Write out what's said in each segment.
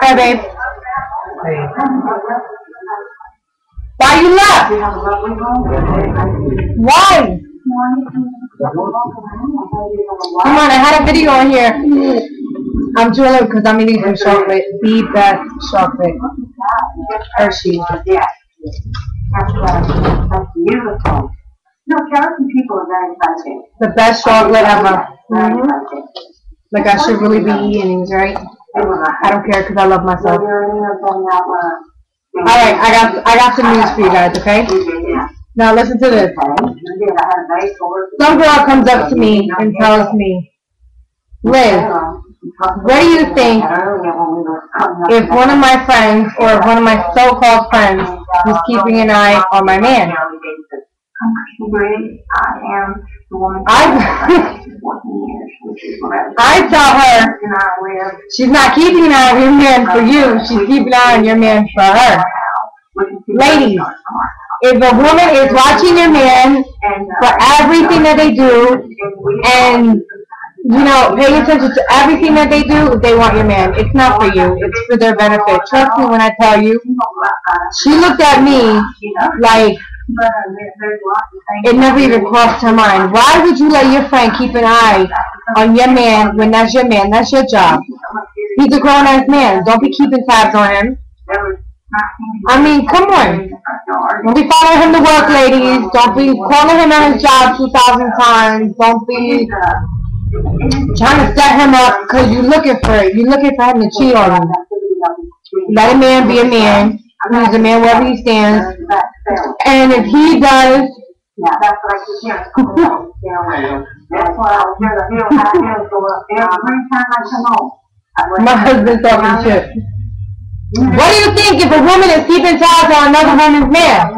Hi, babe. Why you left? Why? Come on, I had a video on here. I'm jealous because I'm eating some chocolate. The best chocolate. Hershey. That's beautiful. No, carrots and people are very exciting. The best chocolate ever. Like I should really be eating these, right? I don't care because I love myself. Alright, I got some news for you guys, okay? Now listen to this. Some girl comes up to me and tells me, Liz, what do you think if one of my friends or one of my so-called friends is keeping an eye on my man? I tell her she's not keeping an eye on your man for you, she's keeping an eye on your man for her. Ladies, if a woman is watching your man for everything that they do and pay attention to everything that they do, they want your man. It's not for you. It's for their benefit. Trust me when I tell you. She looked at me like it never even crossed her mind. Why would you let your friend keep an eye on your man when that's your man? That's your job. He's a grown-ass man. Don't be keeping tabs on him. I mean, come on. Don't be following him to work, ladies. Don't be calling him at his job 2,000 times. Don't be trying to set him up because you're looking for it. You're looking for him to cheat on you. Let a man be a man. He's a man wherever he stands. And if he does, my husband's talking shit. What do you think if a woman is keeping tabs on another woman's man?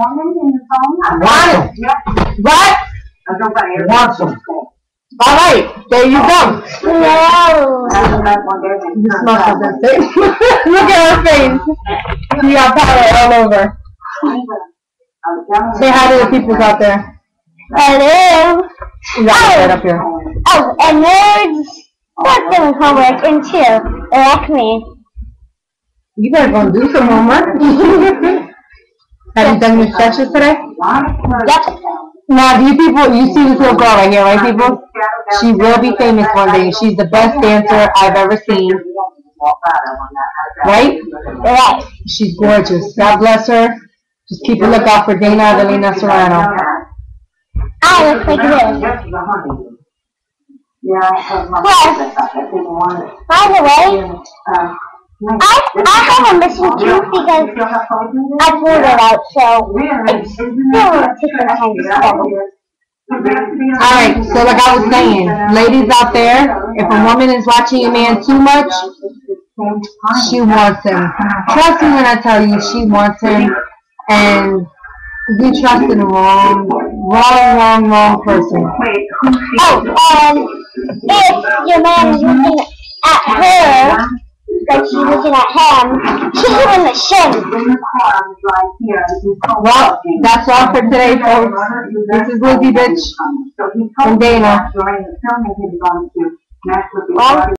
Honest. What? Alright, there you go. You smell something. Look at her face. She got powder all over. Say hi to the people out there. Hello. You got it right up here. Oh, and there's doing homework in two, like me. You better go do some homework. Have you done your stretches today? Yep. Now, you see this little girl right here, right, people? She will be famous one day. She's the best dancer I've ever seen. Right? Right. She's gorgeous. God bless her. Just keep a lookout for Dana Adelina Serrano. I look like this. Plus, by the way, I have a missing tooth because I pulled it out, so it's still taking time to settle. Alright, so like I was saying, ladies out there, if a woman is watching a man too much, she wants him. Trust me when I tell you, she wants him, and you trust in the wrong person. Oh, if your man is looking at her, like she's looking at him, kick him in the shin. Well, that's all for today, folks. This is Lizzie Bitch from Dana.